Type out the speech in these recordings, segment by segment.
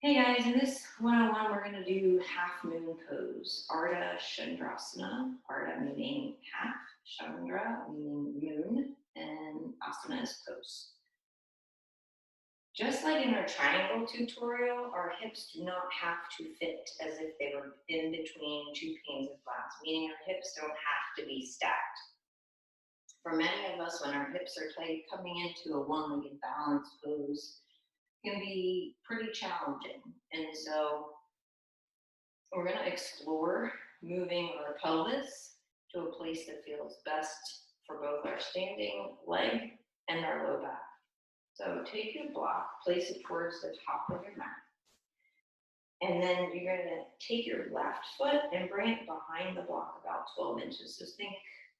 Hey guys, in this 101, we're going to do half moon pose, Ardha Chandrasana, Ardha meaning half, Chandra meaning moon, and Asana is pose. Just like in our triangle tutorial, our hips do not have to fit as if they were in between two panes of glass, meaning our hips don't have to be stacked. For many of us, when our hips are tight, coming into a one-legged balance pose can be pretty challenging. And so we're going to explore moving our pelvis to a place that feels best for both our standing leg and our low back. So take your block, place it towards the top of your mat. And then you're going to take your left foot and bring it behind the block about 12 inches. So think,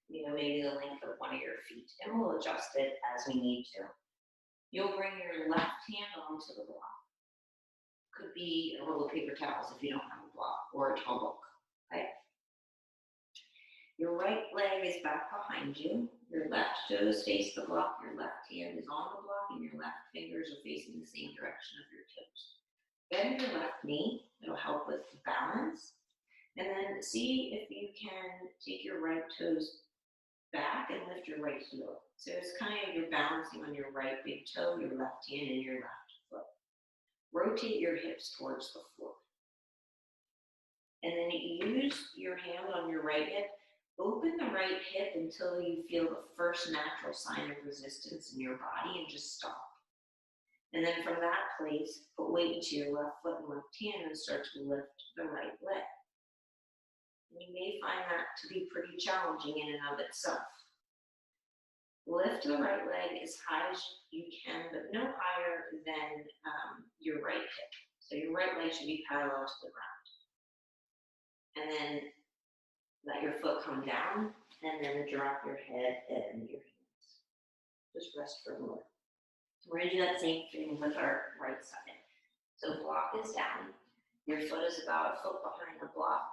maybe the length of one of your feet. And we'll adjust it as we need to. You'll bring your left hand onto the block. Could be a roll of paper towels if you don't have a block, or a tall book, okay? Your right leg is back behind you. Your left toes face the block. Your left hand is on the block, and your left fingers are facing the same direction of your toes. Bend your left knee. It'll help with balance. And then see if you can take your right toes back and lift your right heel. So it's kind of you're balancing on your right big toe, your left hand, and your left foot. Rotate your hips towards the floor. And then use your hand on your right hip. Open the right hip until you feel the first natural sign of resistance in your body and just stop. And then from that place, put weight into your left foot and left hand and start to lift the right leg. You may find that to be pretty challenging in and of itself. Lift the right leg as high as you can, but no higher than your right hip. So your right leg should be parallel to the ground. And then let your foot come down, and then drop your head and your hands. Just rest for a moment. We're going to do that same thing with our right side. So block is down. Your foot is about a foot behind the block.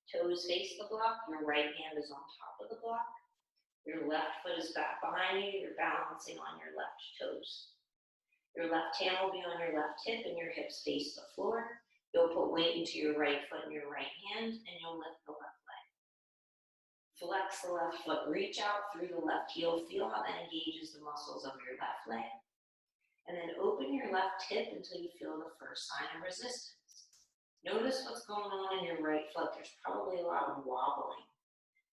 Toes face the block, your right hand is on top of the block. Your left foot is back behind you, you're balancing on your left toes. Your left hand will be on your left hip and your hips face the floor. You'll put weight into your right foot and your right hand and you'll lift the left leg. Flex the left foot, reach out through the left heel, feel how that engages the muscles of your left leg. And then open your left hip until you feel the first sign of resistance. Notice what's going on in your right foot. There's probably a lot of wobbling.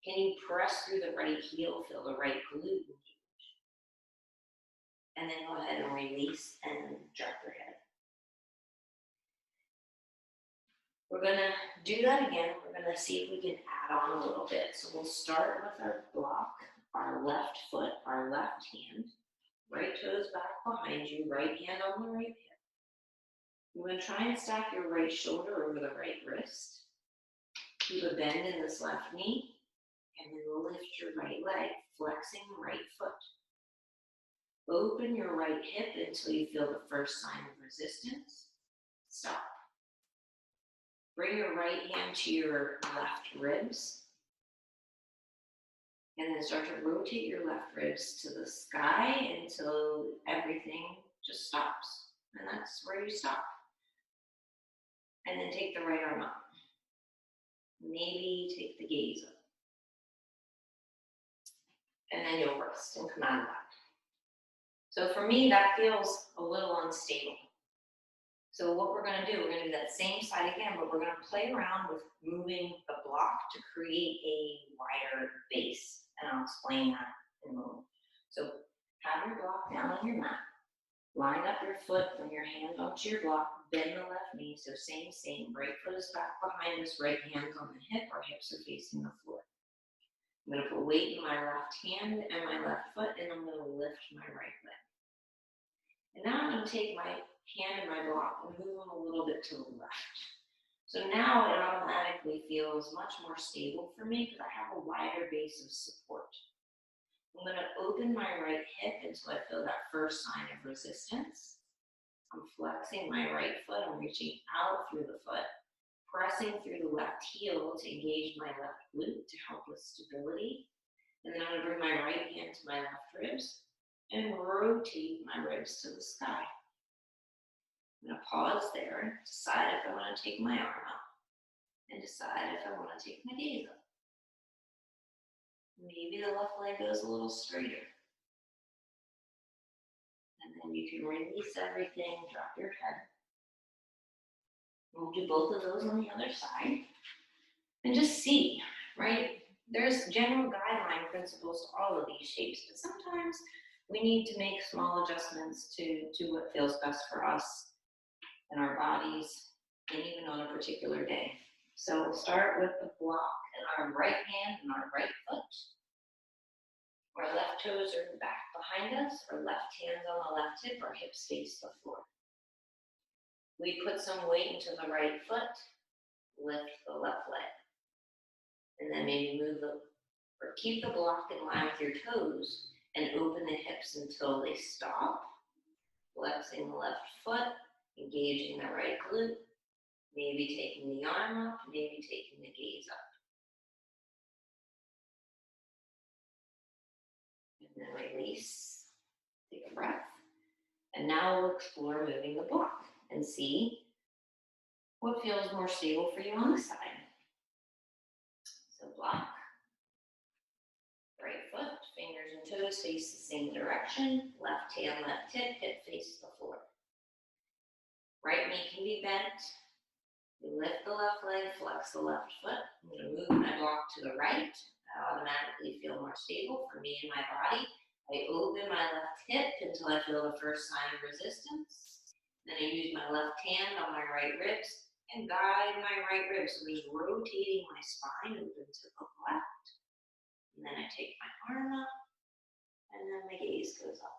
Can you press through the right heel, feel the right glute engage? And then go ahead and release and drop your head. We're going to do that again. We're going to see if we can add on a little bit. So we'll start with our block, our left foot, our left hand. Right toes back behind you, right hand on the right hip. You're going to try and stack your right shoulder over the right wrist. Keep a bend in this left knee. And then lift your right leg, flexing the right foot. Open your right hip until you feel the first sign of resistance. Stop. Bring your right hand to your left ribs. And then start to rotate your left ribs to the sky until everything just stops. And that's where you stop. And then take the right arm up. Maybe take the gaze up. And then you'll rest and come out of that. So for me, that feels a little unstable. So what we're going to do, we're going to do that same side again, but we're going to play around with moving the block to create a wider base. And I'll explain that in a moment. So have your block down on your mat. Line up your foot, bring your hand onto your block, bend the left knee. So same. Right foot is back behind us, right hand's on the hip, our hips are facing the floor. I'm going to put weight in my left hand and my left foot, and I'm going to lift my right leg. And now I'm going to take my hand and my block and move them a little bit to the left. So now it automatically feels much more stable for me because I have a wider base of support. I'm going to open my right hip until I feel that first sign of resistance. I'm flexing my right foot. I'm reaching out through the foot. Pressing through the left heel to engage my left glute to help with stability. And then I'm going to bring my right hand to my left ribs and rotate my ribs to the sky. I'm going to pause there, decide if I want to take my arm up, and decide if I want to take my gaze up. Maybe the left leg goes a little straighter. And then you can release everything, drop your head. We'll do both of those on the other side. And just see, right? There's general guideline principles to all of these shapes, but sometimes we need to make small adjustments to what feels best for us and our bodies, and even on a particular day. So we'll start with the block in our right hand and our right foot. Our left toes are back behind us, our left hand's on the left hip, our hips face the floor. We put some weight into the right foot, lift the left leg. And then maybe keep the block in line with your toes and open the hips until they stop. Flexing the left foot, engaging the right glute, maybe taking the arm up, maybe taking the gaze up. And then release, take a breath. And now we'll explore moving the block and see what feels more stable for you on this side. So block, right foot, fingers and toes face the same direction, left hand, left hip, hip face the floor. Right knee can be bent. You lift the left leg, flex the left foot. I'm going to move my block to the right. I automatically feel more stable for me and my body. I open my left hip until I feel the first sign of resistance. Then I use my left hand on my right ribs and guide my right ribs. So just rotating my spine open to the left. And then I take my arm up and then my gaze goes up.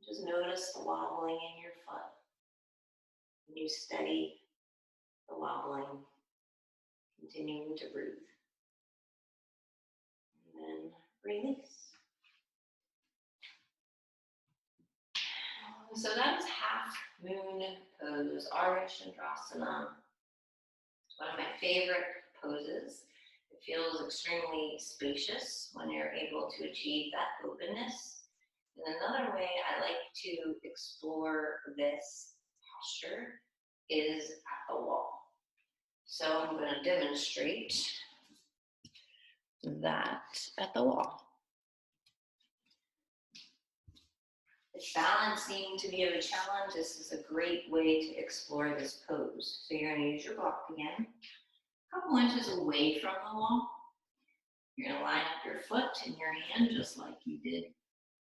Just notice the wobbling in your foot. And you steady the wobbling, continuing to breathe. And then release. So that is half moon pose, Ardha Chandrasana. It's one of my favorite poses. It feels extremely spacious when you're able to achieve that openness. And another way I like to explore this posture is at the wall. So I'm going to demonstrate that at the wall. If balance seemed to be of a challenge, this is a great way to explore this pose. So you're going to use your block again, a couple inches away from the wall. You're going to line up your foot and your hand just like you did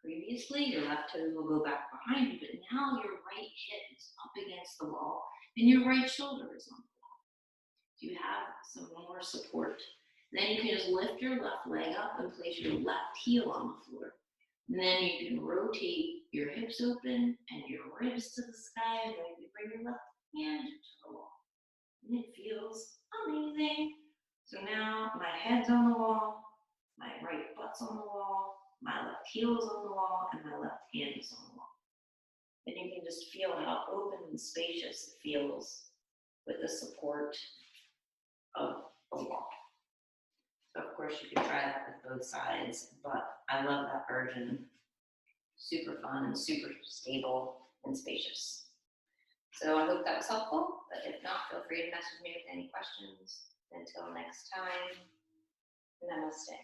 previously. Your left toe will go back behind you, but now your right hip is up against the wall and your right shoulder is on the wall. So you have some more support. And then you can just lift your left leg up and place your left heel on the floor. And then you can rotate your hips open and your ribs to the sky, and then you bring your left hand to the wall. And it feels amazing. So now my head's on the wall, my right butt's on the wall, my left heel is on the wall, and my left hand is on the wall. And you can just feel how open and spacious it feels with the support of the wall. So of course you can try that with both sides, but I love that version. Super fun and super stable and spacious. So I hope that was helpful, but if not, feel free to message me with any questions. Until next time, namaste.